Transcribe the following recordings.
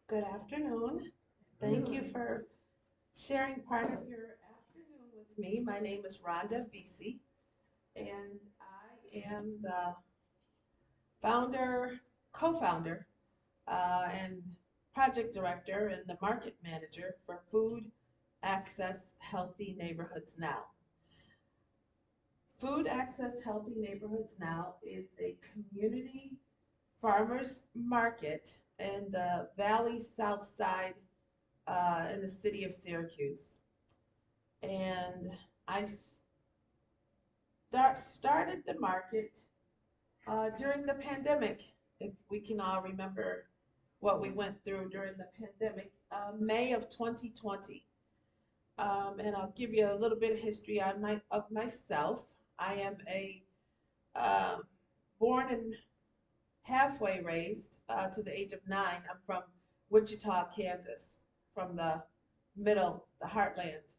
Good afternoon. Thank you for sharing part of your afternoon with me. My name is Rhonda Vesey, and I am the founder, co-founder, and project director and the market manager for Food Access Healthy Neighborhoods Now. Food Access Healthy Neighborhoods Now is a community farmers market in the Valley South Side in the city of Syracuse. And I started the market during the pandemic, if we can all remember what we went through during the pandemic, May of 2020. And I'll give you a little bit of history of myself. I am a uh, born and halfway raised to the age of 9. I'm from Wichita, Kansas, from the heartland.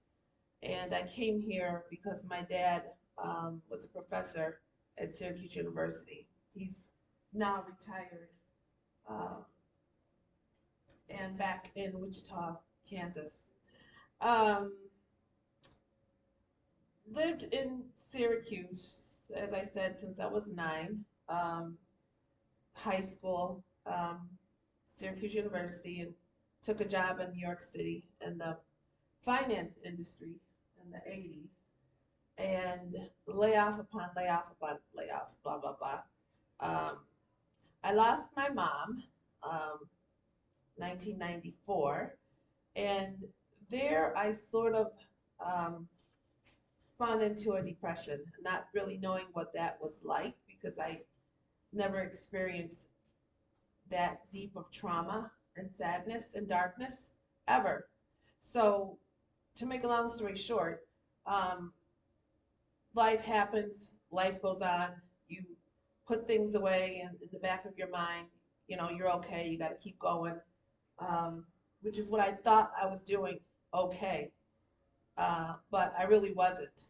And I came here because my dad was a professor at Syracuse University. He's now retired uh, and back in Wichita, Kansas. Um, Lived in Syracuse, as I said, since I was 9. High school, Syracuse University, and took a job in New York City in the finance industry in the 80s. And layoff upon layoff upon layoff, blah, blah, blah. Um, I lost my mom, 1994, and there I sort of um, spun into a depression, not really knowing what that was like because I never experienced that deep of trauma and sadness and darkness ever. So, to make a long story short, um, life happens, life goes on. You put things away in the back of your mind. You know, you're okay, you got to keep going, um, which is what I thought I was doing okay, but I really wasn't.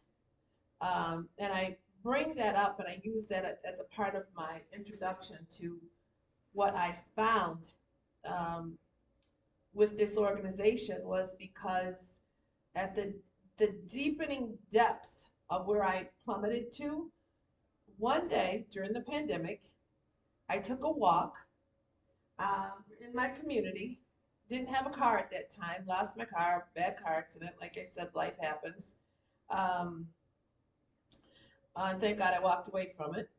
And I bring that up and I use that as a part of my introduction to what I found um, with this organization was because at the deepening depths of where I plummeted to, one day during the pandemic, I took a walk in my community. Didn't have a car at that time. Lost my car, bad car accident. Like I said, life happens. Um, and thank God I walked away from it.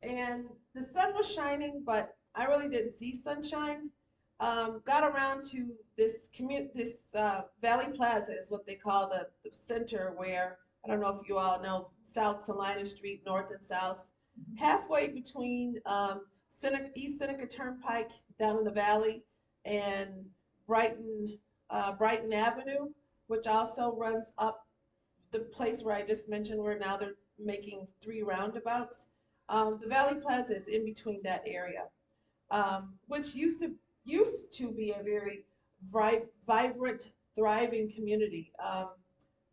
And the sun was shining, but I really didn't see sunshine. Got around to this Valley Plaza is what they call the center where, I don't know if you all know, South Salina Street, north and south, halfway between East Seneca Turnpike down in the valley and Brighton, Brighton Avenue, which also runs up the place where I just mentioned where now they're making 3 roundabouts. The Valley Plaza is in between that area, which used to be a very vibrant, thriving community.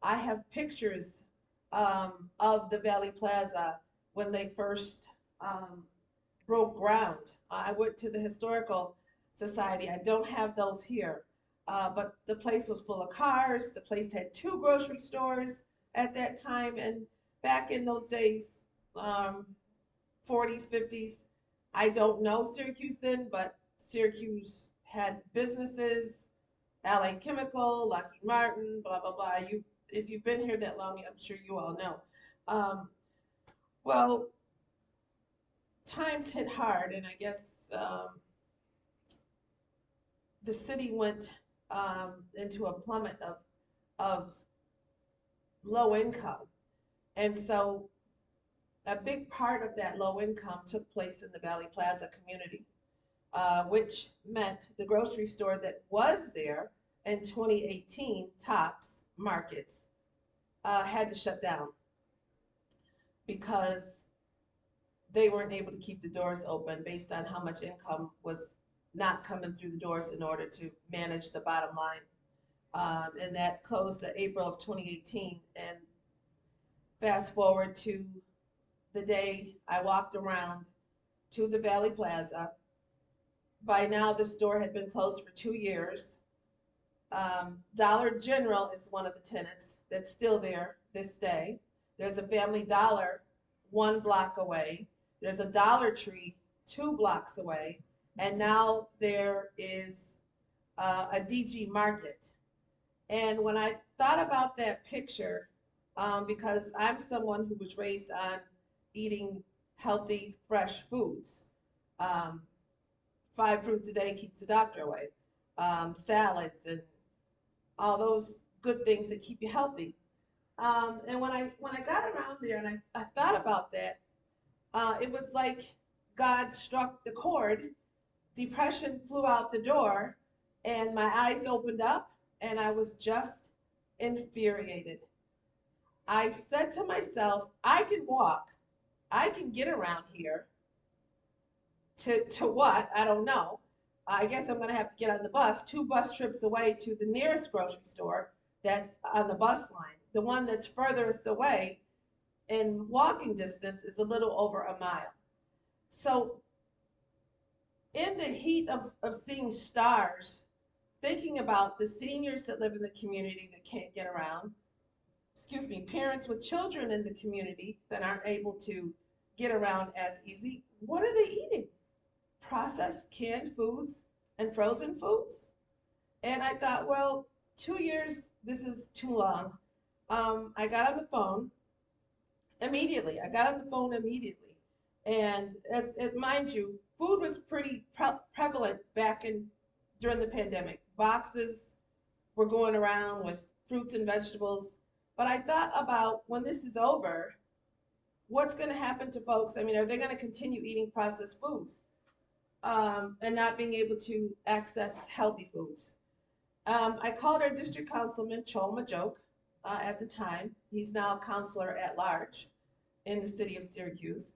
I have pictures of the Valley Plaza when they first broke ground. I went to the Historical Society. I don't have those here, but the place was full of cars. The place had 2 grocery stores at that time, and back in those days, um, 40s, 50s. I don't know Syracuse then, but Syracuse had businesses, Allied Chemical, Lockheed Martin, blah, blah, blah. If you've been here that long, I'm sure you all know. Um, well, times hit hard, and I guess the city went into a plummet of low income. And so a big part of that low income took place in the Valley Plaza community, which meant the grocery store that was there in 2018, Tops Markets, had to shut down because they weren't able to keep the doors open based on how much income was not coming through the doors in order to manage the bottom line. And that closed in April of 2018. And fast forward to the day I walked around to the Valley Plaza By now, the store had been closed for 2 years. Dollar General is one of the tenants that's still there this day. There's a Family Dollar 1 block away. There's a Dollar Tree 2 blocks away. And now there is a DG Market. And when I thought about that picture, because I'm someone who was raised on eating healthy, fresh foods, 5 fruits a day keeps the doctor away, salads and all those good things that keep you healthy. And when I got around there and I thought about that, it was like God struck the chord. Depression flew out the door, and my eyes opened up, and I was just infuriated. I said to myself, I can walk, I can get around here. To what? I don't know. I guess I'm going to have to get on the bus, 2 bus trips away to the nearest grocery store that's on the bus line. The one that's furthest away in walking distance is a little over a mile. So in the heat of seeing stars, thinking about the seniors that live in the community that can't get around, excuse me, parents with children in the community that aren't able to get around as easy, what are they eating? Processed canned foods and frozen foods? And I thought, well, 2 years, this is too long. I got on the phone immediately. And mind you, food was pretty prevalent back during the pandemic. Boxes were going around with fruits and vegetables. But I thought about when this is over, what's going to happen to folks? I mean, are they going to continue eating processed foods and not being able to access healthy foods? I called our district councilman, Chol Majoke, at the time. He's now counselor at large in the city of Syracuse.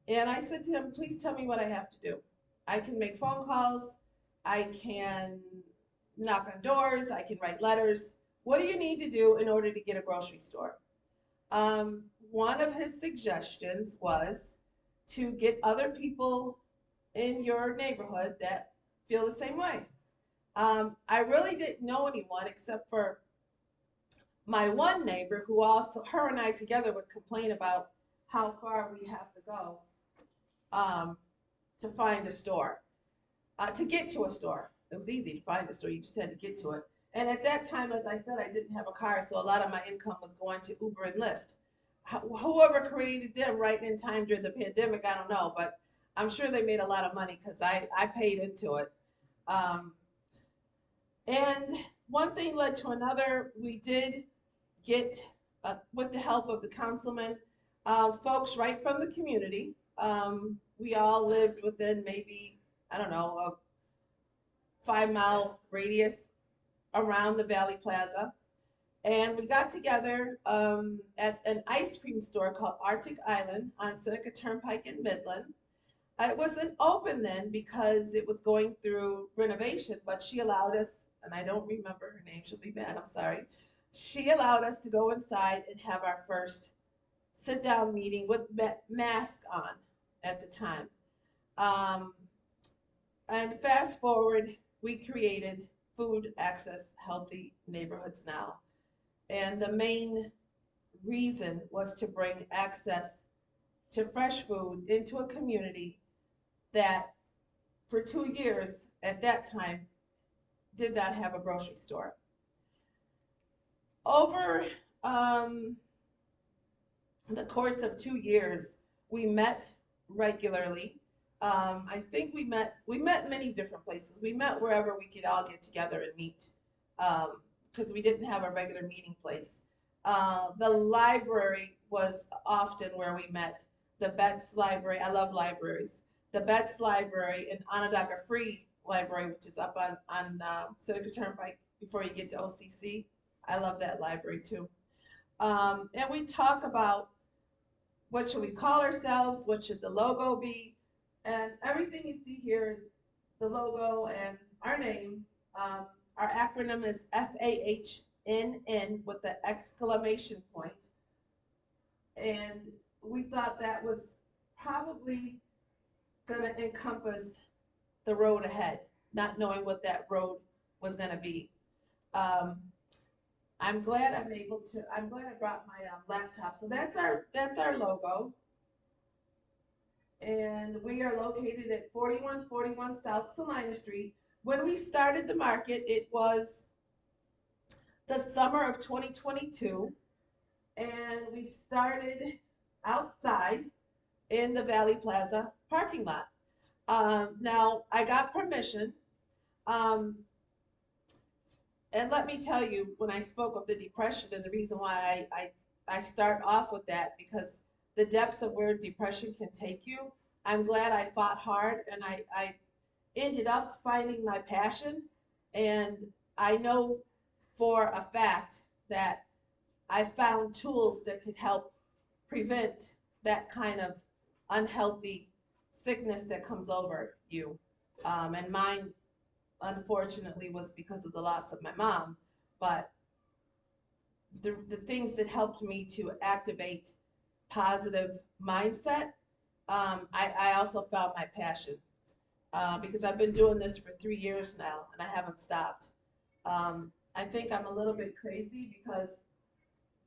And I said to him, please tell me what I have to do. I can make phone calls. I can knock on doors. I can write letters. What do you need to do in order to get a grocery store? One of his suggestions was to get other people in your neighborhood that feel the same way. I really didn't know anyone except for my one neighbor who also, her and I together would complain about how far we have to go to find a store, to get to a store. It was easy to find a store, you just had to get to it. And at that time, as I said, I didn't have a car, so a lot of my income was going to Uber and Lyft. Whoever created them right in time during the pandemic, I don't know, but I'm sure they made a lot of money because I paid into it. And one thing led to another. We did get, with the help of the councilman, folks right from the community. We all lived within maybe, I don't know, a 5-mile radius around the Valley Plaza. And we got together at an ice cream store called Arctic Island on Seneca Turnpike in Midland. It wasn't open then because it was going through renovation, but she allowed us, and I don't remember her name, she'll be mad, I'm sorry. She allowed us to go inside and have our first sit-down meeting with mask on at the time. And fast forward, we created Food Access Healthy Neighborhoods Now. And the main reason was to bring access to fresh food into a community that for 2 years at that time did not have a grocery store. Over the course of 2 years, we met regularly. I think we met many different places. We met wherever we could all get together and meet because we didn't have a regular meeting place. The library was often where we met. The Betts Library, I love libraries. The Betts Library and Onondaga Free Library, which is up on Seneca Turnpike before you get to OCC. I love that library too. And we talk about what should we call ourselves, what should the logo be, and everything you see here is the logo and our name. Our acronym is FAHNN with the exclamation point. And we thought that was probably going to encompass the road ahead, not knowing what that road was going to be. Um, I'm glad I'm glad I brought my laptop. So that's our logo. And we are located at 4141 South Salina Street. When we started the market, it was the summer of 2022, and we started outside in the Valley Plaza parking lot. Now, I got permission, um, and let me tell you, when I spoke of the depression and the reason why I start off with that, because the depths of where depression can take you, I'm glad I fought hard, and I ended up finding my passion. And I know for a fact that I found tools that could help prevent that kind of unhealthy sickness that comes over you. And mine, unfortunately, was because of the loss of my mom. But the things that helped me to activate positive mindset, I also found my passion, because I've been doing this for 3 years now and I haven't stopped. I think I'm a little bit crazy because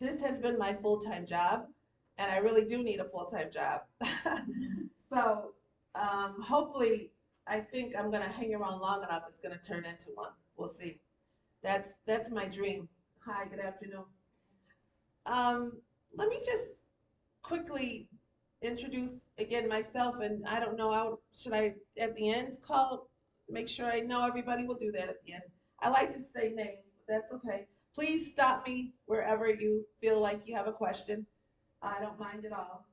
this has been my full-time job, and I really do need a full-time job. So hopefully, I think I'm going to hang around long enough. It's going to turn into one. We'll see. That's my dream. Hi, good afternoon. Let me just quickly introduce again myself, and I don't know, should I at the end make sure I know everybody? Will do that at the end. I like to say names, but that's okay. Please stop me wherever you feel like you have a question. I don't mind at all.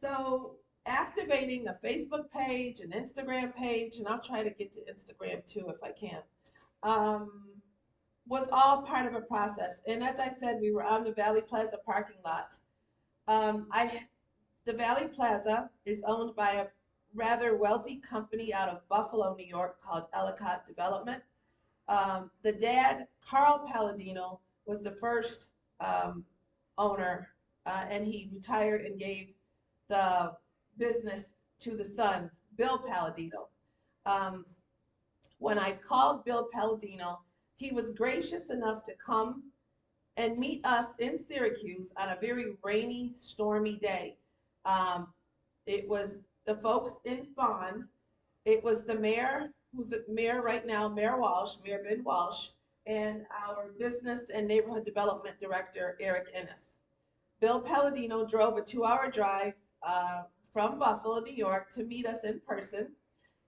So activating a Facebook page, an Instagram page, and I'll try to get to Instagram too if I can, was all part of a process. And as I said, we were on the Valley Plaza parking lot. The Valley Plaza is owned by a rather wealthy company out of Buffalo, New York called Ellicott Development. The dad, Carl Palladino, was the first owner, and he retired and gave the business to the son, Bill Palladino. When I called Bill Palladino, he was gracious enough to come and meet us in Syracuse on a very rainy, stormy day. It was the folks in FAHNN. It was the mayor, who's the mayor right now, Mayor Ben Walsh, and our business and neighborhood development director, Eric Ennis. Bill Palladino drove a 2-hour drive from Buffalo, New York, to meet us in person.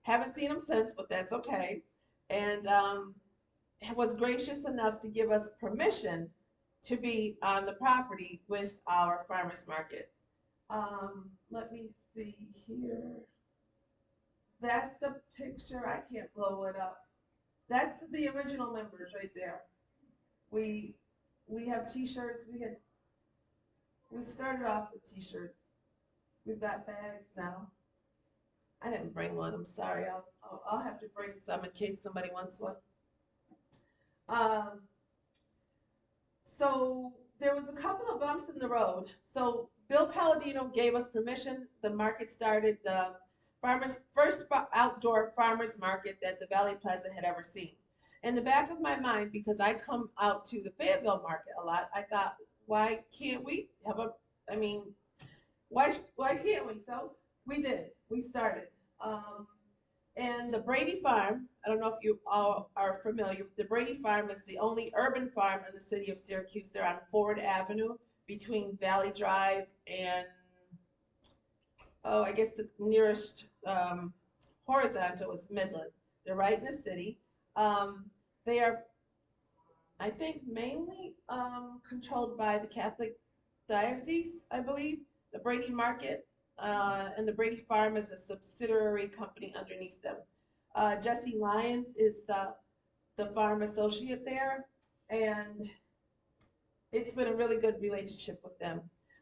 Haven't seen him since, but that's okay. And was gracious enough to give us permission to be on the property with our farmers market. Let me see here. That's the picture. I can't blow it up. That's the original members right there. We have T-shirts. We started off with T-shirts. We've got bags now. I didn't bring one. I'm sorry. I'll have to bring some in case somebody wants one. So there was a couple of bumps in the road. So Bill Palladino gave us permission. The market started, the first outdoor farmers market that the Valley Plaza had ever seen. In the back of my mind, because I come out to the Fayetteville market a lot, I thought, why can't we have why can't we? So we did. We started. And the Brady Farm, I don't know if you all are familiar, the Brady Farm is the only urban farm in the city of Syracuse. They're on Ford Avenue between Valley Drive and, I guess the nearest horizontal is Midland. They're right in the city. They are, I think, mainly controlled by the Catholic Diocese, I believe, the Brady Market. And the Brady Farm is a subsidiary company underneath them. Jesse Lyons is the farm associate there, and it's been a really good relationship with them.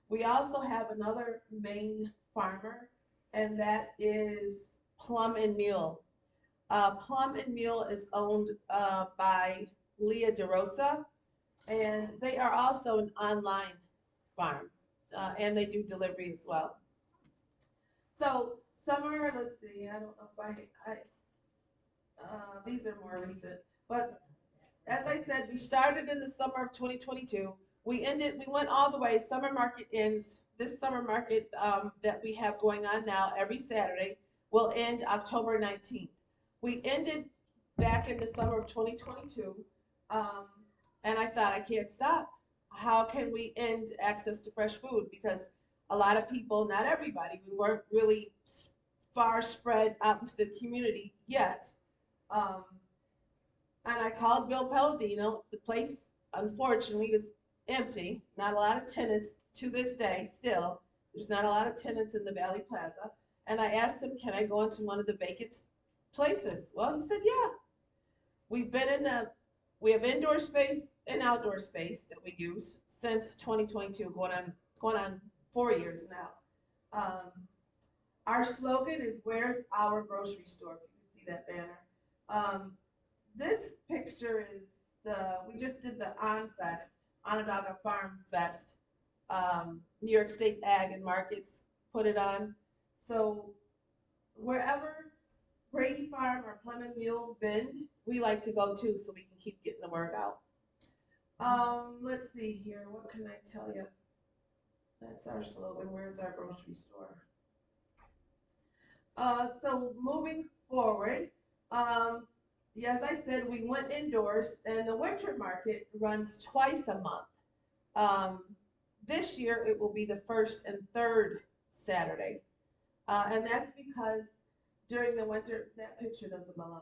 We also have another main farmer, and that is Plum and Mule. Plum and Mule is owned by Leah DeRosa, and they are also an online farm, and they do delivery as well. So summer, let's see, I don't know if These are more recent, but as I said, we started in the summer of 2022. We went all the way. Summer market ends, this summer market that we have going on now every Saturday will end October 19th. We ended back in the summer of 2022, um, and I thought, I can't stop. How can we end access to fresh food? Because a lot of people, not everybody, we weren't really far spread out into the community yet. Um, and I called Bill Palladino. The place, unfortunately, was empty. Not a lot of tenants to this day still. There's not a lot of tenants in the Valley Plaza. And I asked him, can I go into one of the vacant places? Well, he said, yeah. We've been in we have indoor space and outdoor space that we use since 2022, going on 4 years now. Our slogan is, where's our grocery store? If you can see that banner. This picture is we just did the Onondaga Farm Fest. New York State Ag and Markets put it on. So wherever Brady Farm or Plymouth Mule Bend, we like to go to so we can keep getting the word out. Let's see here. What can I tell you? That's our slogan. Where's our grocery store? So moving forward, as I said, we went indoors, and the winter market runs twice a month. This year it will be the first and third Saturday, and that's because during the winter, that picture doesn't belong.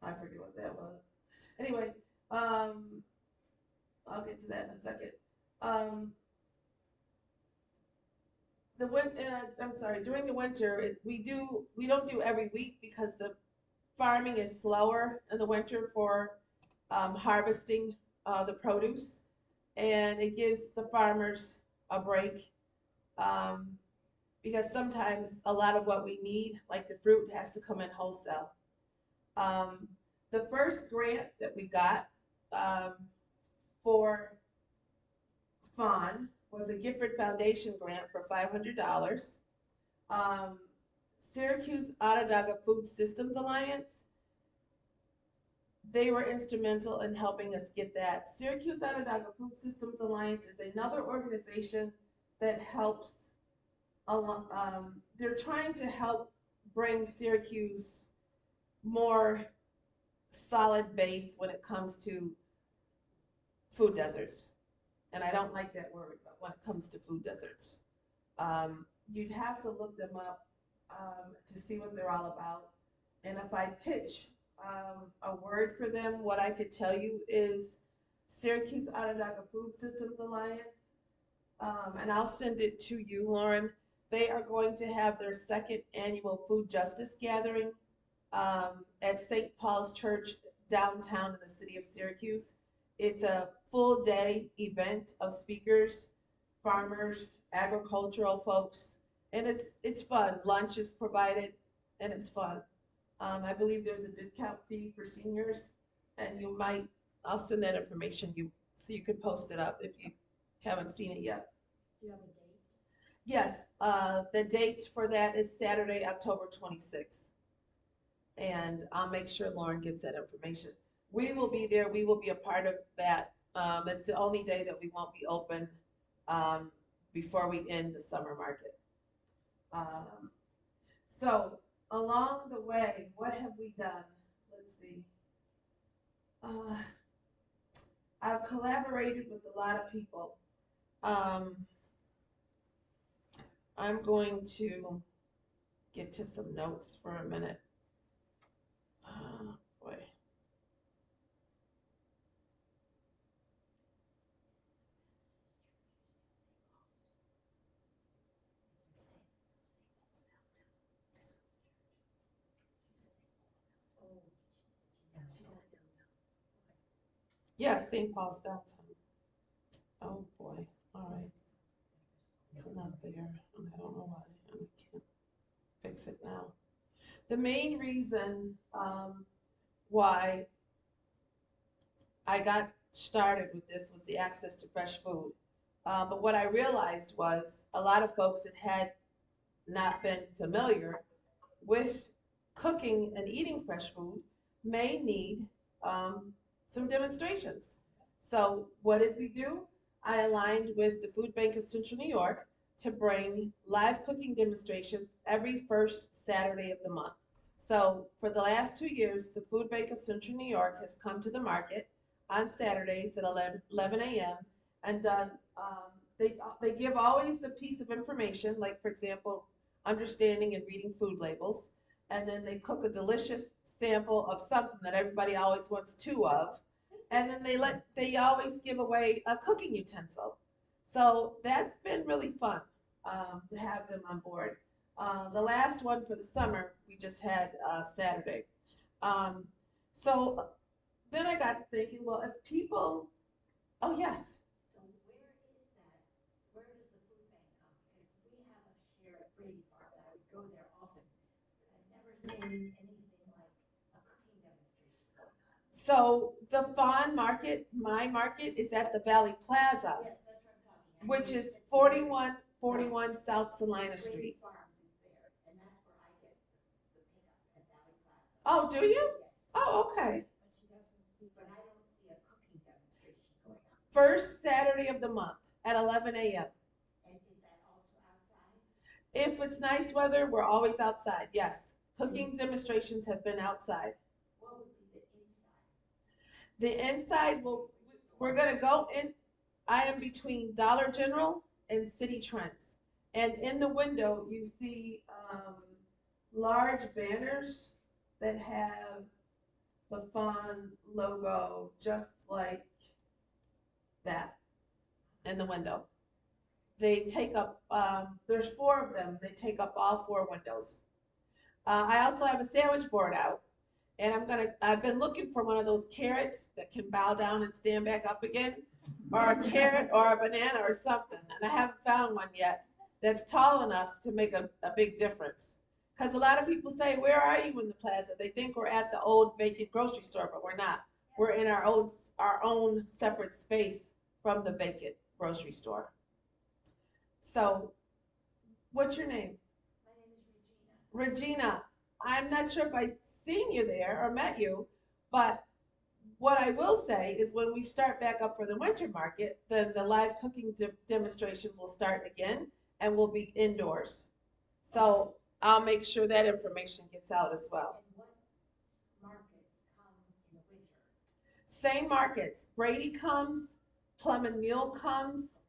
I forget what that was. Anyway, I'll get to that in a second. During the winter, we don't do every week because the farming is slower in the winter for harvesting the produce, and it gives the farmers a break because sometimes a lot of what we need, like the fruit, has to come in wholesale. The first grant that we got for FAHNN was a Gifford Foundation grant for $500. Syracuse Onondaga Food Systems Alliance, they were instrumental in helping us get that. Syracuse Onondaga Food Systems Alliance is another organization that helps, they're trying to help bring Syracuse more solid base when it comes to food deserts. And I don't like that word, but when it comes to food deserts. You'd have to look them up to see what they're all about. And if I pitch a word for them, what I could tell you is Syracuse Onondaga Food Systems Alliance, and I'll send it to you, Lauren. They are going to have their second annual food justice gathering at St. Paul's Church downtown in the city of Syracuse. It's a full day event of speakers, farmers, agricultural folks, and it's fun. Lunch is provided, and it's fun. I believe there's a discount fee for seniors, and I'll send that information so you can post it up if you haven't seen it yet. Do you have a date? Yes, the date for that is Saturday, October 26th. And I'll make sure Lauren gets that information. We will be there. We will be a part of that. It's the only day that we won't be open before we end the summer market. So along the way, what have we done? Let's see. I've collaborated with a lot of people. I'm going to get to some notes for a minute. Boy. Yes, St. Paul's downtown. Oh boy, all right. It's not there, and I don't know why, and I can't fix it now. The main reason why I got started with this was the access to fresh food. But what I realized was a lot of folks that had not been familiar with cooking and eating fresh food may need some demonstrations. So what did we do? I aligned with the Food Bank of Central New York to bring live cooking demonstrations every first Saturday of the month. So for the last 2 years, the Food Bank of Central New York has come to the market on Saturdays at 11 a.m. and done, they give always a piece of information, like for example, understanding and reading food labels, and then they cook a delicious sample of something that everybody always wants two of, and then they always give away a cooking utensil. So that's been really fun to have them on board. The last one for the summer we just had Saturday. Um, so then I got to thinking, well, if people, oh yes. So where is that? Where does the food bank come? Because we have a share at Brady Farm, and I would go there often. I've never seen anything like a cooking demonstration going on. So the FAHNN market, my market, is at the Valley Plaza, Yes, that's what I'm talking. which is 4141 South Salina Brady Street. Farms is there, and that's where I get the pickup at Valley Plaza. Oh, do you? Yes. Oh, okay. But she doesn't see, but I don't see a cooking demonstration going on. First Saturday of the month at 11 a.m. And is that also outside? If it's nice weather, we're always outside. Yes, cooking demonstrations have been outside. What would be the inside? The inside we're gonna go in. I am between Dollar General and City Trends, and in the window you see large banners that have the FAHNN logo, just like that, in the window. They take up, there's 4 of them, they take up all 4 windows. I also have a sandwich board out, and I've been looking for one of those carrots that can bow down and stand back up again, or a carrot or a banana or something, and I haven't found one yet that's tall enough to make a big difference. Because a lot of people say, where are you in the plaza? They think we're at the old vacant grocery store, but we're not. We're in our own separate space from the vacant grocery store. So, what's your name? My name is Regina. Regina. I'm not sure if I've seen you there or met you, but what I will say is when we start back up for the winter market, then the live cooking demonstrations will start again and will be indoors. So I'll make sure that information gets out as well. And what markets come in the winter? Same markets. Brady comes, Plum and Mule comes,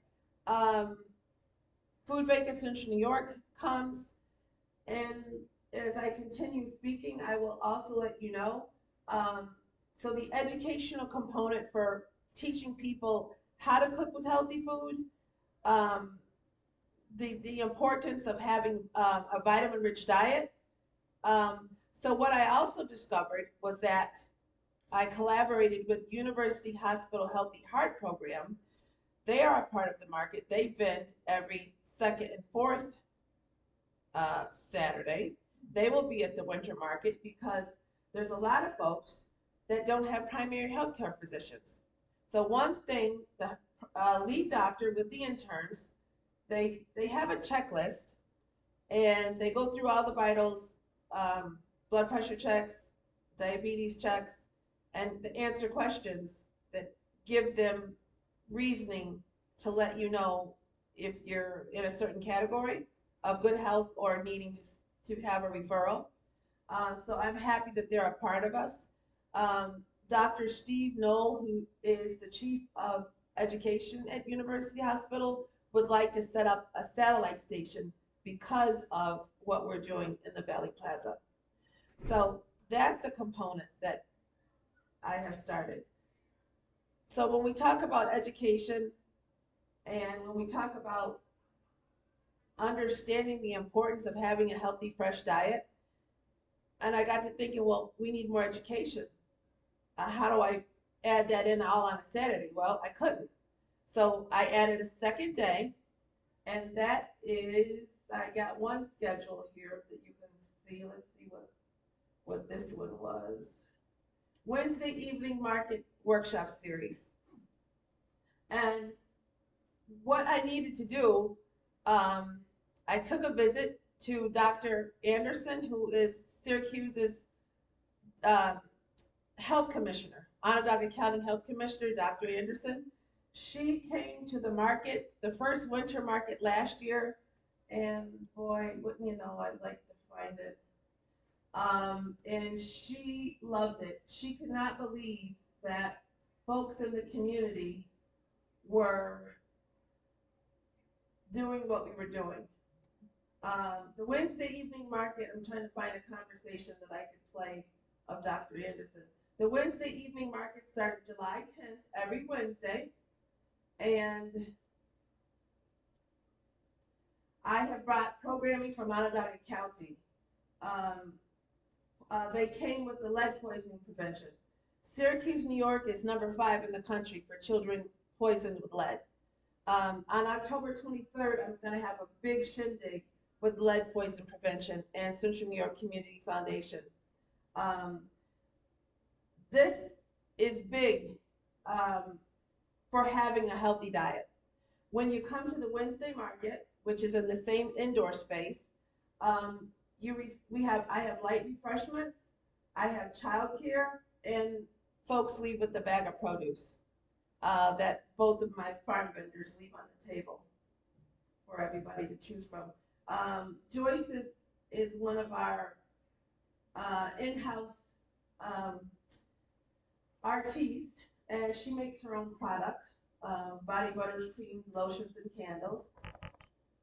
Food Bank of Central New York comes, and as I continue speaking, I will also let you know. So the educational component for teaching people how to cook with healthy food, the importance of having a vitamin-rich diet. So what I also discovered was that I collaborated with University Hospital Healthy Heart Program. They are a part of the market. They vend every second and fourth Saturday. They will be at the winter market because there's a lot of folks that don't have primary health care physicians. So one thing, the lead doctor with the interns, they have a checklist and they go through all the vitals, blood pressure checks, diabetes checks, and answer questions that give them reasoning to let you know if you're in a certain category of good health or needing to have a referral. So I'm happy that they're a part of us. Dr. Steve Knoll, who is the chief of education at University Hospital, would like to set up a satellite station because of what we're doing in the Valley Plaza. So that's a component that I have started. So when we talk about education and when we talk about understanding the importance of having a healthy, fresh diet, and I got to thinking, well, we need more education. How do I add that in all on a Saturday? Well, I couldn't. So I added a second day, and that is, I got one schedule here that you can see. Let's see what this one was. Wednesday evening market workshop series. And what I needed to do, I took a visit to Dr. Anderson, who is Syracuse's uh, health commissioner, Onondaga County Health Commissioner, Dr. Anderson. She came to the market, the first winter market last year, and boy, wouldn't you know, I'd like to find it. And she loved it. She could not believe that folks in the community were doing what we were doing. The Wednesday evening market, I'm trying to find a conversation that I could play of Dr. Anderson. The Wednesday evening market started July 10th every Wednesday, and I have brought programming from Onondaga County. They came with the lead poisoning prevention. Syracuse, New York is number 5 in the country for children poisoned with lead. On October 23rd, I'm going to have a big shindig with lead poison prevention and Central New York Community Foundation. This is big for having a healthy diet. When you come to the Wednesday market, which is in the same indoor space, I have light refreshments, I have childcare, and folks leave with the bag of produce that both of my farm vendors leave on the table for everybody to choose from. Joyce is one of our in-house artistes, and she makes her own product, body butters, creams, lotions, and candles.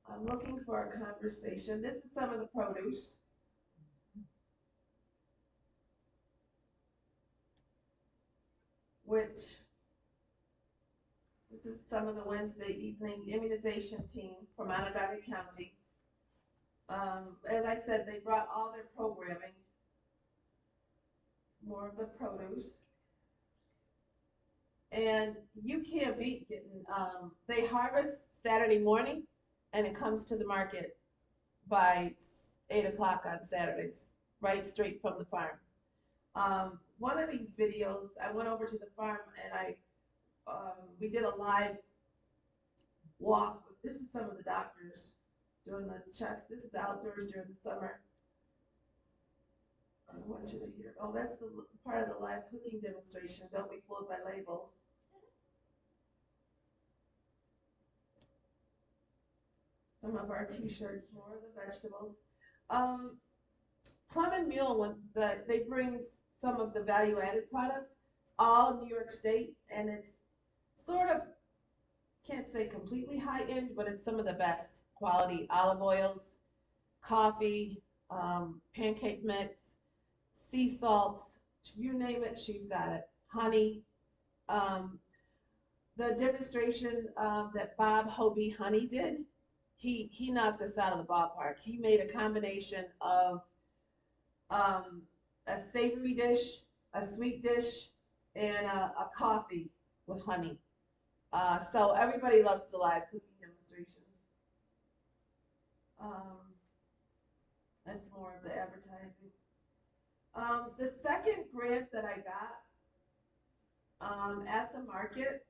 I'm looking for a conversation. This is some of the produce. This is some of the Wednesday evening immunization team from Onondaga County. As I said, they brought all their programming, more of the produce. And you can't beat getting, they harvest Saturday morning and it comes to the market by 8 o'clock on Saturdays, right straight from the farm. One of these videos, I went over to the farm and we did a live walk. This is some of the doctors doing the checks. This is outdoors during the summer. I want you to hear. Oh, that's the part of the live cooking demonstration. Don't be fooled by labels. Some of our t-shirts, more of the vegetables. Plum and Mule, they bring some of the value-added products, all New York State, and it's sort of, can't say completely high-end, but it's some of the best quality olive oils, coffee, pancake mix, sea salts, you name it, she's got it. Honey. The demonstration that Bob Hobie Honey did, he knocked us out of the ballpark. He made a combination of a savory dish, a sweet dish, and a coffee with honey. So everybody loves the live cooking demonstrations. That's more of the advertising. The second grant that I got at the market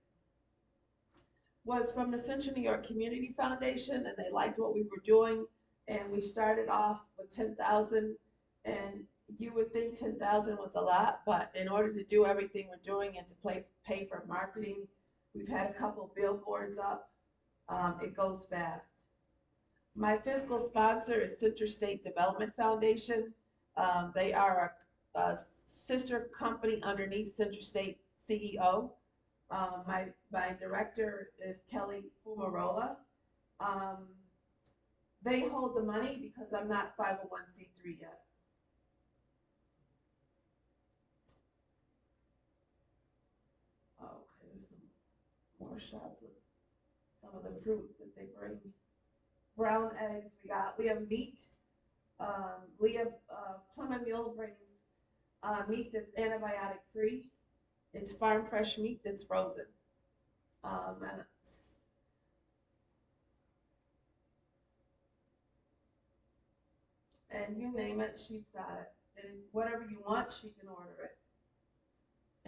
was from the Central New York Community Foundation, and they liked what we were doing, and we started off with 10,000, and you would think 10,000 was a lot, but in order to do everything we're doing and to pay for marketing, we've had a couple billboards up. It goes fast. My fiscal sponsor is Central State Development Foundation. They are a sister company underneath Central State CEO. My director is Kelly Fumarola. They hold the money because I'm not 501c3 yet. Okay, there's some more shots of some of the fruit that they bring. Brown eggs, we have meat. We have Plum and Mule brings meat that's antibiotic free. It's farm fresh meat that's frozen. And you name it, she's got it. And whatever you want, she can order it.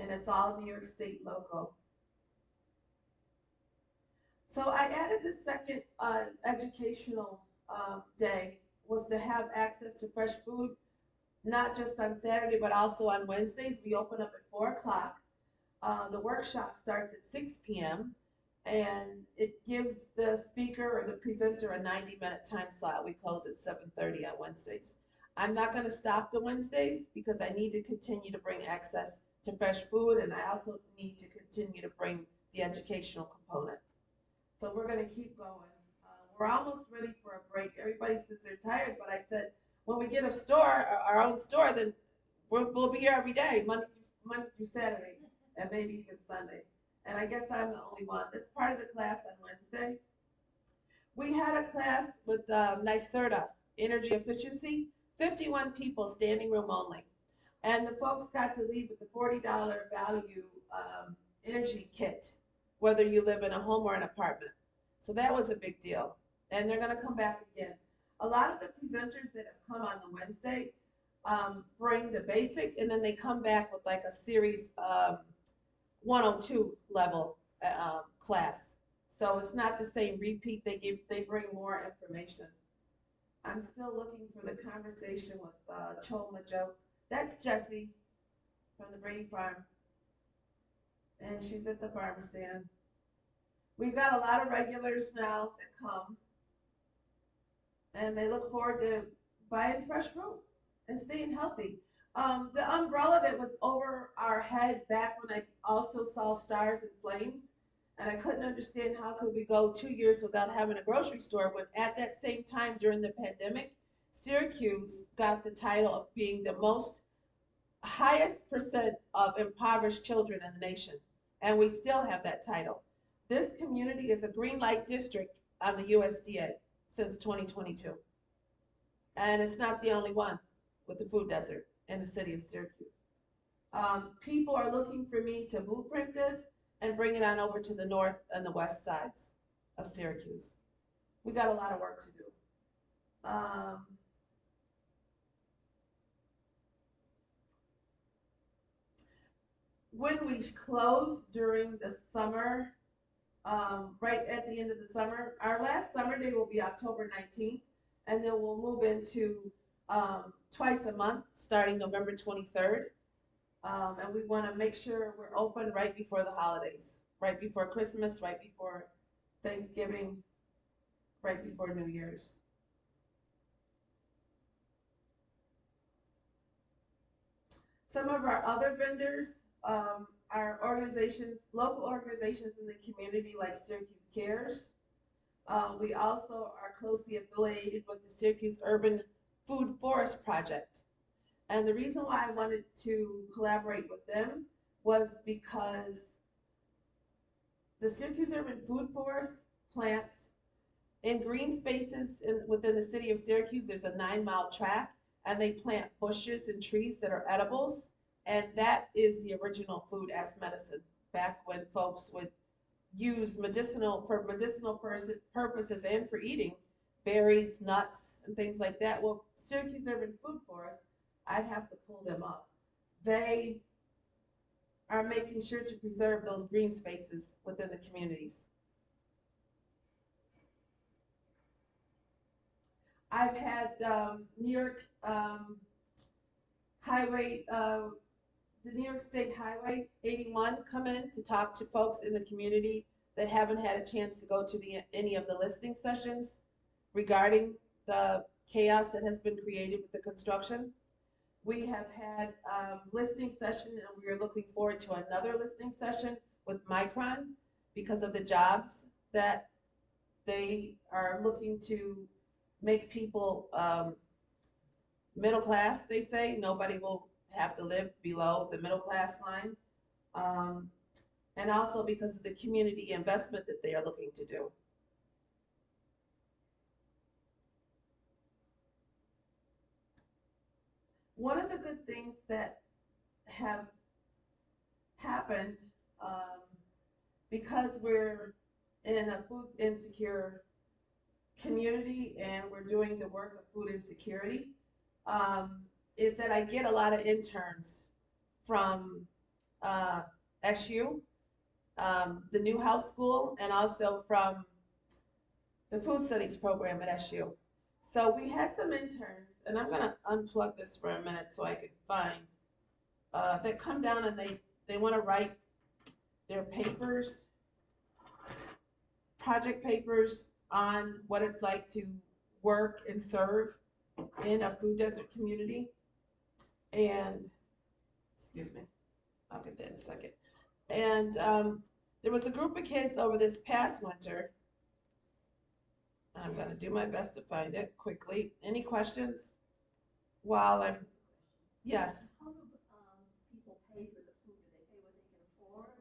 And it's all New York State local. So I added the second educational day was to have access to fresh food not just on Saturday, but also on Wednesdays. We open up at 4 o'clock. The workshop starts at 6 p.m. and it gives the speaker or the presenter a 90-minute time slot. We close at 7:30 on Wednesdays. I'm not going to stop the Wednesdays because I need to continue to bring access to fresh food, and I also need to continue to bring the educational component. So we're going to keep going. We're almost ready for a break. Everybody says they're tired, but I said when we get a store, our own store, then we'll be here every day, Monday through Saturday, and maybe even Sunday. And I guess I'm the only one. That's part of the class on Wednesday. We had a class with NYSERDA, Energy Efficiency, 51 people, standing room only. And the folks got to leave with the $40 value energy kit, whether you live in a home or an apartment. So that was a big deal. And they're going to come back again. A lot of the presenters that have come on the Wednesday bring the basic, and then they come back with like a series 102 level class. So it's not the same repeat. They bring more information. I'm still looking for the conversation with Cholma Joe. That's Jessie from the Brady Farm, and she's at the farm stand. We've got a lot of regulars now that come, and they look forward to buying fresh fruit and staying healthy. The umbrella that was over our head back when I also saw stars and flames, and I couldn't understand how could we go 2 years without having a grocery store when at that same time during the pandemic, Syracuse got the title of being the highest percent of impoverished children in the nation, and we still have that title. This community is a green light district on the USDA since 2022, and it's not the only one with the food desert in the city of Syracuse. People are looking for me to blueprint this and bring it on over to the north and the west sides of Syracuse. We got a lot of work to do. When we close during the summer, right at the end of the summer, our last summer day will be October 19th, and then we'll move into twice a month starting November 23rd. And we want to make sure we're open right before the holidays, right before Christmas, right before Thanksgiving, right before New Year's. Some of our other vendors are organizations, local organizations in the community like Syracuse Cares. We also are closely affiliated with the Syracuse Urban Food Forest Project. And the reason why I wanted to collaborate with them was because the Syracuse Urban Food Forest plants in green spaces within the city of Syracuse. There's a 9-mile tract, and they plant bushes and trees that are edibles. And that is the original food as medicine, back when folks would use medicinal purposes and for eating, berries, nuts, and things like that. Well, Syracuse Urban Food Forest, I'd have to pull them up. They are making sure to preserve those green spaces within the communities. I've had New York Highway, the New York State Highway 81 come in to talk to folks in the community that haven't had a chance to go to any of the listening sessions regarding the chaos that has been created with the construction. We have had listening session, and we are looking forward to another listening session with Micron because of the jobs that they are looking to make people middle class, they say. Nobody will have to live below the middle class line. And also because of the community investment that they are looking to do. One of the good things that have happened because we're in a food insecure community and we're doing the work of food insecurity, is that I get a lot of interns from SU, the Newhouse School, and also from the food studies program at SU. So we had some interns, and I'm gonna unplug this for a minute so I can find, that come down and they wanna write their papers, project papers on what it's like to work and serve in a food desert community. And, excuse me, I'll get that in a second. And there was a group of kids over this past winter. I'm gonna do my best to find it quickly. Any questions while I'm, yes. How do people pay for the food? Do they pay what they can afford,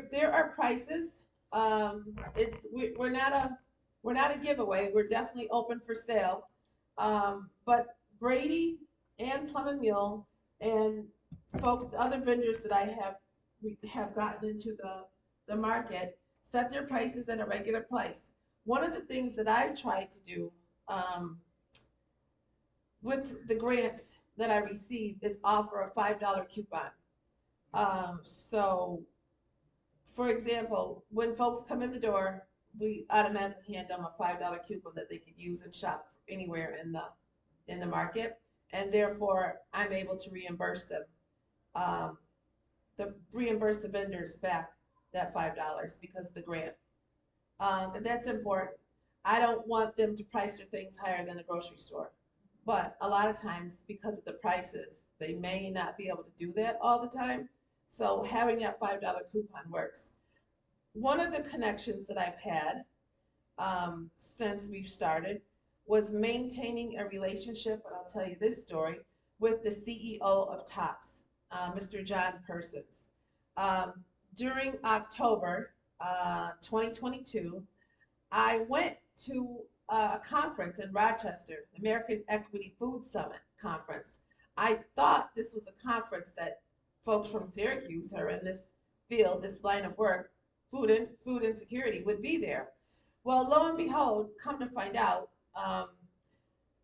or? There are prices. We're not a giveaway. We're definitely open for sale. But Brady and Plum and Mule and folks, other vendors that we have gotten into the market set their prices at a regular price. One of the things that I've tried to do with the grants that I received is offer a $5 coupon. So for example, when folks come in the door, we automatically hand them a $5 coupon that they could use and shop anywhere in the market, and therefore I'm able to reimburse them, reimburse the vendors back that $5 because of the grant, and that's important. I don't want them to price their things higher than the grocery store, but a lot of times because of the prices, they may not be able to do that all the time. So having that $5 coupon works. One of the connections that I've had since we've started was maintaining a relationship, and I'll tell you this story, with the CEO of Tops, Mr. John Persons. During October 2022, I went to a conference in Rochester, American Equity Food Summit conference. I thought this was a conference that folks from Syracuse are in this field, this line of work, food insecurity, would be there. Well, lo and behold, come to find out,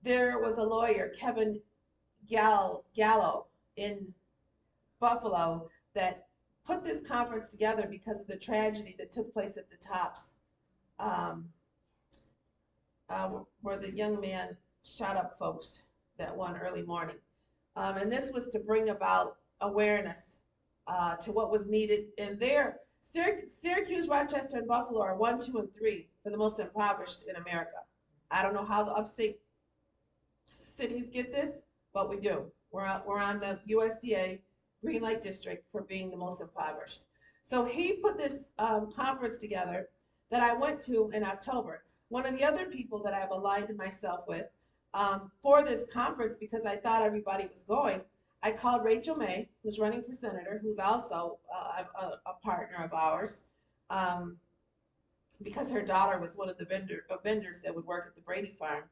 there was a lawyer, Kevin Gallo in Buffalo, that put this conference together because of the tragedy that took place at the Tops, where the young man shot up folks that one early morning. And this was to bring about awareness to what was needed in there. Syracuse, Rochester, and Buffalo are 1, 2, and 3 for the most impoverished in America. I don't know how the upstate cities get this, but we do. We're on the USDA Green Light District for being the most impoverished. So he put this conference together that I went to in October. One of the other people that I've aligned myself with for this conference, because I thought everybody was going, I called Rachel May, who's running for senator, who's also a partner of ours, because her daughter was one of the vendors that would work at the Brady farm.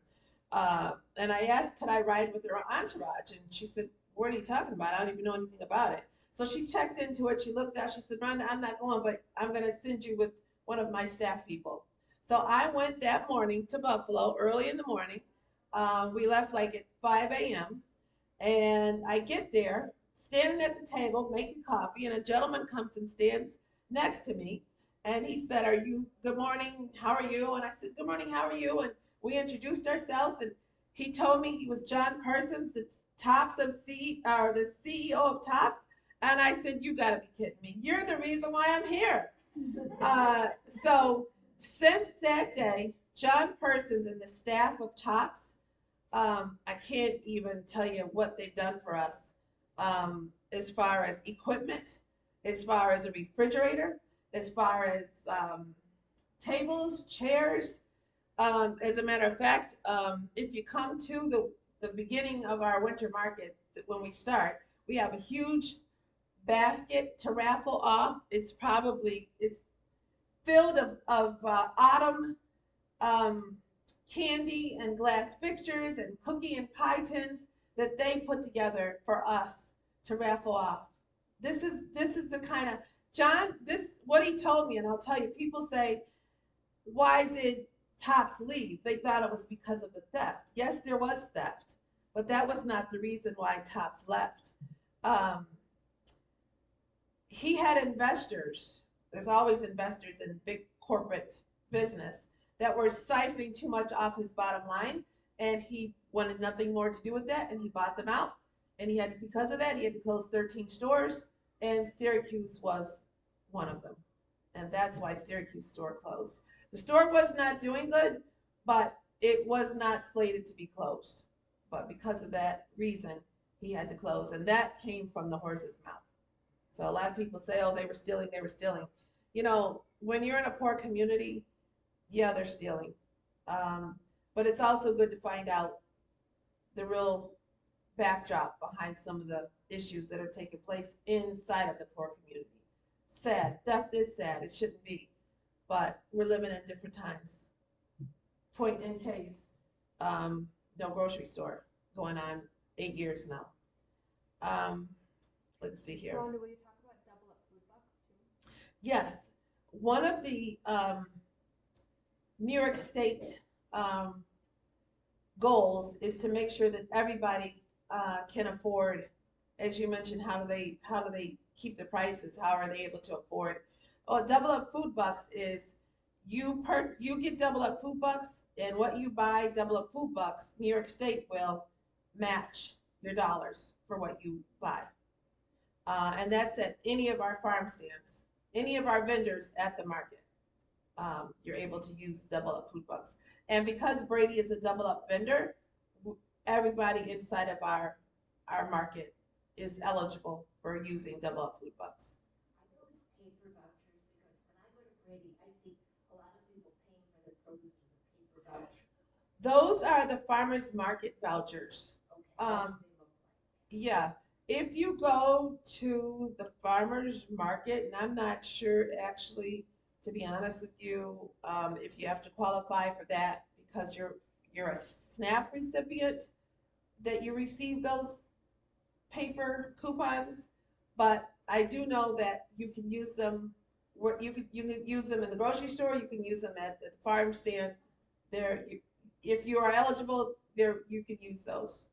And I asked, could I ride with her entourage? And she said, what are you talking about? I don't even know anything about it. So she checked into it. She looked out. She said, Rhonda, I'm not going, but I'm going to send you with one of my staff people. So I went that morning to Buffalo early in the morning. We left like at 5 a.m. And I get there, standing at the table, making coffee, and a gentleman comes and stands next to me. And he said, good morning, how are you? And I said, good morning, how are you? And we introduced ourselves, and he told me he was John Persons, the CEO of Tops. And I said, you gotta be kidding me. You're the reason why I'm here. So since that day, John Persons and the staff of Tops, I can't even tell you what they've done for us, as far as equipment, as far as a refrigerator, as far as tables, chairs. As a matter of fact, if you come to the beginning of our winter market, when we start, we have a huge basket to raffle off. It's filled of autumn candy and glass fixtures and cookie and pie tins that they put together for us to raffle off. This is the kind of, John, what he told me, and I'll tell you, people say, why did Tops leave? They thought it was because of the theft. Yes, there was theft, but that was not the reason why Tops left. He had investors. There's always investors in big corporate business that were siphoning too much off his bottom line, and he wanted nothing more to do with that, and he bought them out. And he had, because of that, he had to close 13 stores, and Syracuse was one of them. And that's why Syracuse store closed. The store was not doing good, but it was not slated to be closed. But because of that reason, he had to close, and that came from the horse's mouth. So a lot of people say, oh, they were stealing, they were stealing. You know, when you're in a poor community, yeah, they're stealing. But it's also good to find out the real backdrop behind some of the issues that are taking place inside of the poor community. Sad. Theft is sad. It shouldn't be. But we're living in different times. Point in case, no grocery store going on 8 years now. Let's see here. Rhonda, will you talk about double up food bucks too? Yes. One of the New York State goals is to make sure that everybody can afford, as you mentioned, how do they keep the prices? How are they able to afford? Oh, double up food bucks is you get double up food bucks, and what you buy double up food bucks, New York State will match your dollars for what you buy. And that's at any of our farm stands, any of our vendors at the market. You're able to use double up food bucks. And because Brady is a double up vendor, everybody inside of our market is eligible for using double up food bucks. Are those paper vouchers? Because when I go to Brady, I see a lot of people paying for their produce with a paper voucher. Those are the farmers market vouchers. Okay, that's what they look like. Yeah, if you go to the farmers market, and I'm not sure actually, to be honest with you, if you have to qualify for that because you're a SNAP recipient, that you receive those paper coupons. But I do know that you can use them where you can use them in the grocery store. You can use them at the farm stand. If you are eligible, you can use those.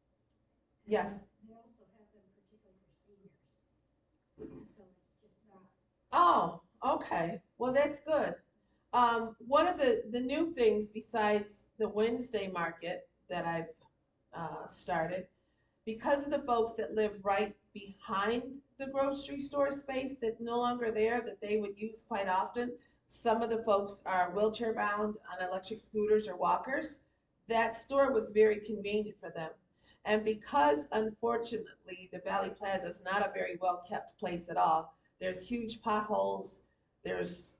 Yes. They also have them particularly for seniors. So it's just not. Oh, okay. Well, that's good. One of the new things besides the Wednesday market that I've started, because of the folks that live right behind the grocery store space that's no longer there, that they would use quite often. Some of the folks are wheelchair bound on electric scooters or walkers. That store was very convenient for them. And because unfortunately the Valley Plaza is not a very well kept place at all, there's huge potholes, it's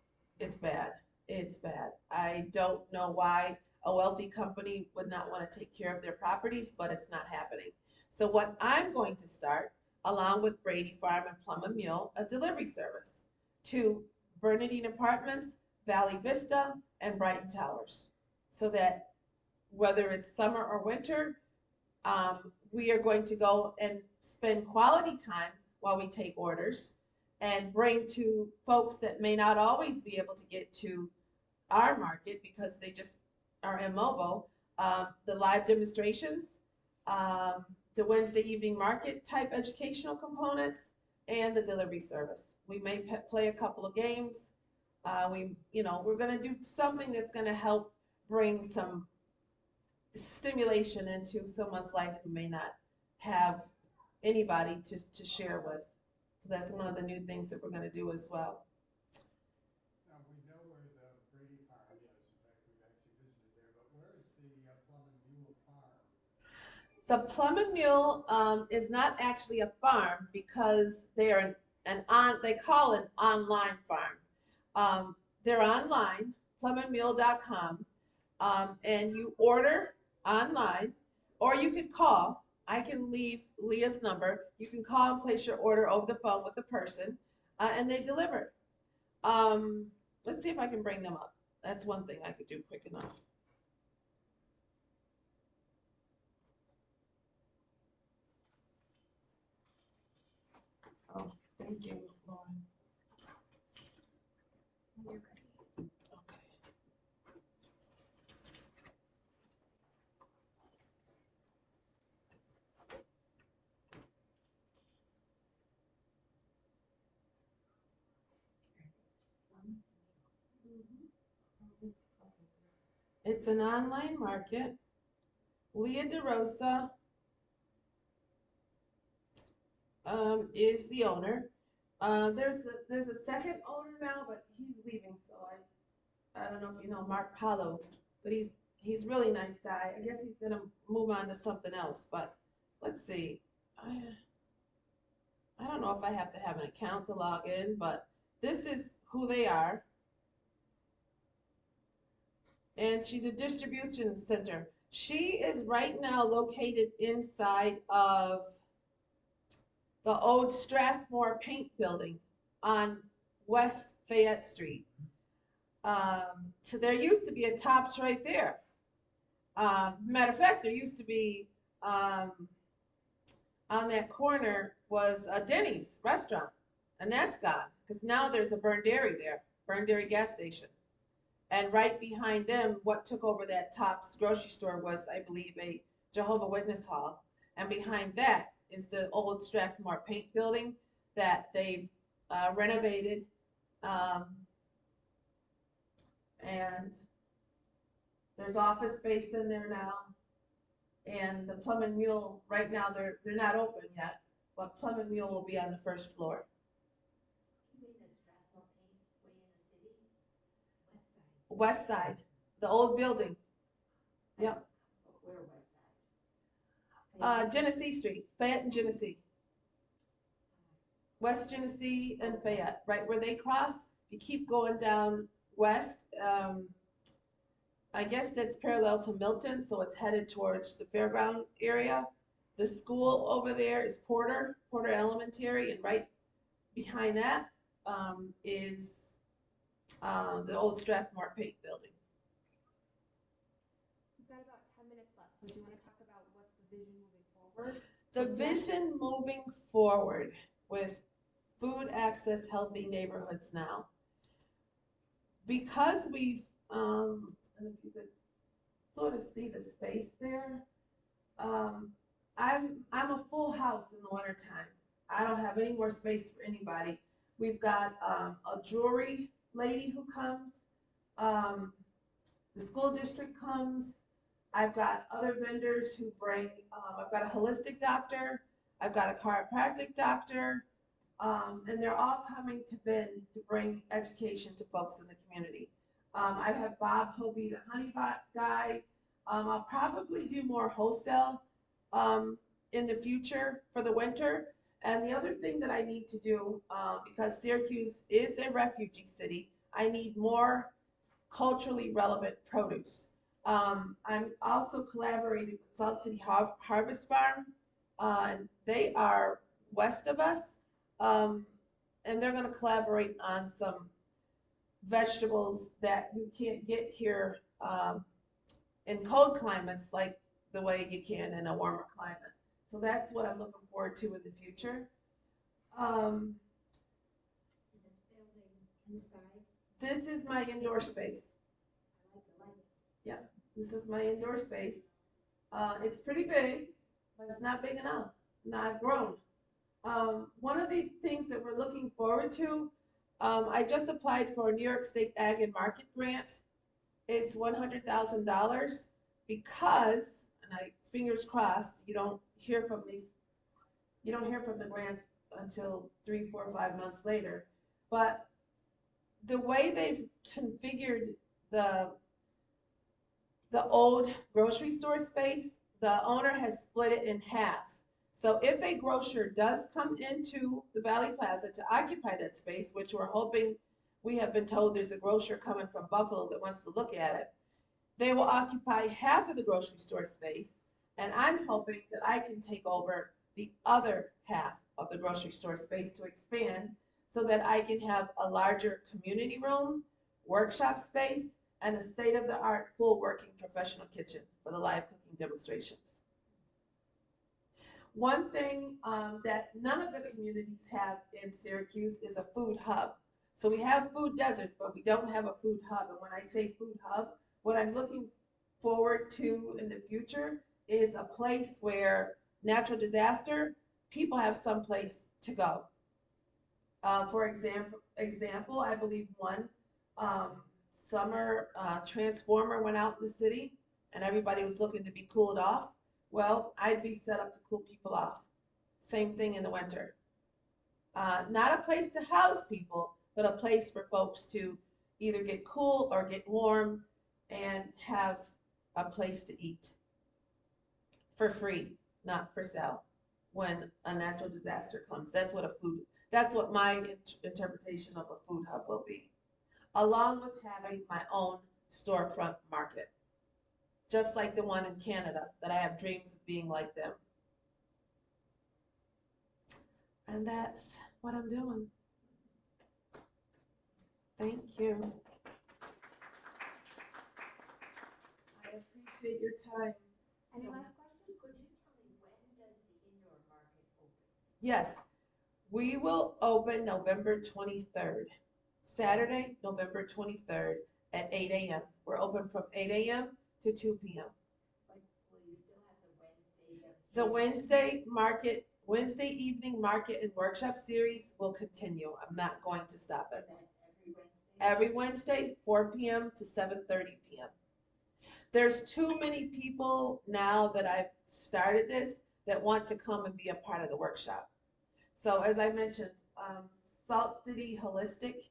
bad. It's bad. I don't know why a wealthy company would not want to take care of their properties, but it's not happening. So what I'm going to start, along with Brady Farm and Plum and Mule, a delivery service to Bernadine Apartments, Valley Vista, and Brighton Towers. So that whether it's summer or winter, we are going to go and spend quality time while we take orders and bring to folks that may not always be able to get to our market because they just are immobile, the live demonstrations, the Wednesday evening market type educational components, and the delivery service. We may play a couple of games. We're going to do something that's going to help bring some stimulation into someone's life who may not have anybody to share with. So that's one of the new things that we're going to do as well. Now, we know where the Brady Farm is. In fact, we've actually visited there. But where is the Plum and Mule Farm? The Plum and Mule is not actually a farm because they are they call it an online farm. They're online, plumandmule.com, and you order online, or you could call. I can leave Leah's number. You can call and place your order over the phone with the person, and they deliver. Let's see if I can bring them up. That's one thing I could do quick enough. Oh, thank you, Lauren. When you're ready. Okay. It's an online market. Leah DeRosa is the owner. There's a second owner now, but he's leaving, so I don't know if you know Mark Paulo, but he's really nice guy. I guess he's gonna move on to something else, but let's see. I don't know if I have to have an account to log in, but this is who they are. And she's a distribution center. She is right now located inside of the old Strathmore Paint Building on West Fayette Street. So there used to be a Tops right there. Matter of fact, there used to be on that corner was a Denny's restaurant, and that's gone because now there's a Burned Dairy there, Burned Dairy gas station. And right behind them, what took over that Tops grocery store was, I believe, a Jehovah Witness hall. And behind that is the old Strathmore Paint Building that they've renovated. And there's office space in there now. And the Plum and Mule, right now, they're not open yet, but Plum and Mule will be on the first floor. You mean the Strathmore Paint way in the city? West West side? side, the old building. Yep. Where west side? Genesee Street, Fayette and Genesee. West Genesee and Fayette, right where they cross. You keep going down west. I guess that's parallel to Milton, so it's headed towards the fairground area. The school over there is Porter Elementary, and right behind that is the old Strathmore Paint Building. We've got about 10 minutes left, so do you want to talk about what's the vision moving forward? The vision moving forward with food access healthy neighborhoods now. Because we've, and if you could sort of see the space there, I'm a full house in the wintertime. I don't have any more space for anybody. We've got a jewelry lady who comes, the school district comes. I've got other vendors who bring, I've got a holistic doctor, I've got a chiropractic doctor, and they're all coming to Bend to bring education to folks in the community. I have Bob, he'll be the honey guy. I'll probably do more wholesale in the future for the winter. And the other thing that I need to do, because Syracuse is a refugee city, I need more culturally relevant produce. I'm also collaborating with Salt City Harvest Farm. And they are west of us. And they're going to collaborate on some vegetables that you can't get here in cold climates like the way you can in a warmer climate. So that's what I'm looking forward to in the future. Is this building inside? This is my indoor space. I like it. Yeah, this is my indoor space. It's pretty big, but it's not big enough. Now I've grown. One of the things that we're looking forward to, I just applied for a New York State Ag and Market grant. It's $100,000 because, and I fingers crossed, you don't hear from the grants until 3, 4, 5 months later. But the way they've configured the old grocery store space, the owner has split it in half. So if a grocer does come into the Valley Plaza to occupy that space, which we're hoping, we have been told there's a grocer coming from Buffalo that wants to look at it, they will occupy half of the grocery store space, and I'm hoping that I can take over the other half of the grocery store space to expand so that I can have a larger community room, workshop space, and a state-of-the-art full working professional kitchen for the live cooking demonstrations. One thing that none of the communities have in Syracuse is a food hub. So we have food deserts, but we don't have a food hub. And when I say food hub, what I'm looking forward to in the future is a place where natural disaster, people have some place to go. For example, I believe one summer transformer went out in the city and everybody was looking to be cooled off, well, I'd be set up to cool people off. Same thing in the winter. Not a place to house people, but a place for folks to either get cool or get warm and have a place to eat for free, not for sale, when a natural disaster comes. That's what my interpretation of a food hub will be, along with having my own storefront market, just like the one in Canada that I have dreams of being like them. And that's what I'm doing. Thank you. I appreciate your time. Any So- last questions? Could you tell me when does the indoor market open? Yes, we will open November 23rd, Saturday, November 23rd at 8 a.m. We're open from 8 a.m. to 2 p.m. Like, will you still have the Wednesday demonstration? Wednesday evening market and workshop series will continue. I'm not going to stop it. And that's every Wednesday? Every Wednesday, 4 p.m. to 7:30 p.m. There's too many people now that I've started this that want to come and be a part of the workshop. So as I mentioned, Salt City Holistic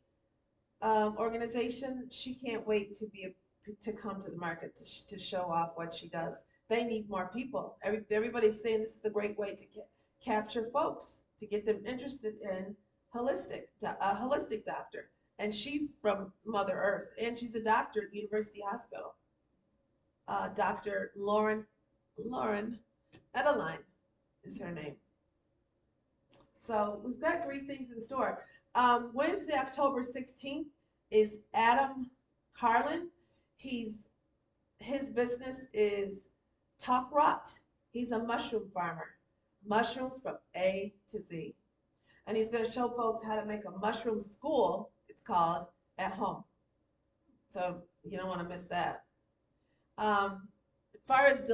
organization, she can't wait to come to the market to show off what she does. They need more people. Everybody's saying this is a great way to capture folks, to get them interested in a holistic doctor. And she's from Mother Earth, and she's a doctor at University Hospital. Dr. Lauren Edeline is her name. So we've got great things in store. Wednesday, October 16th is Adam Carlin. His business is Top Rot. He's a mushroom farmer. Mushrooms from A to Z. And he's going to show folks how to make a mushroom school, it's called, at home. So you don't want to miss that. As far as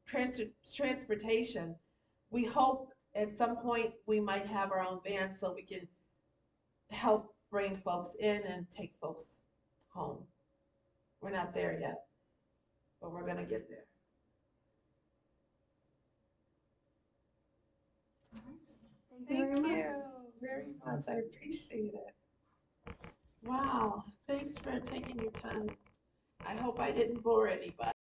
transportation, we hope at some point we might have our own van so we can help bring folks in and take folks home. We're not there yet, but we're going to get there. Thank you very much. I appreciate it. Wow. Thanks for taking your time. I hope I didn't bore anybody.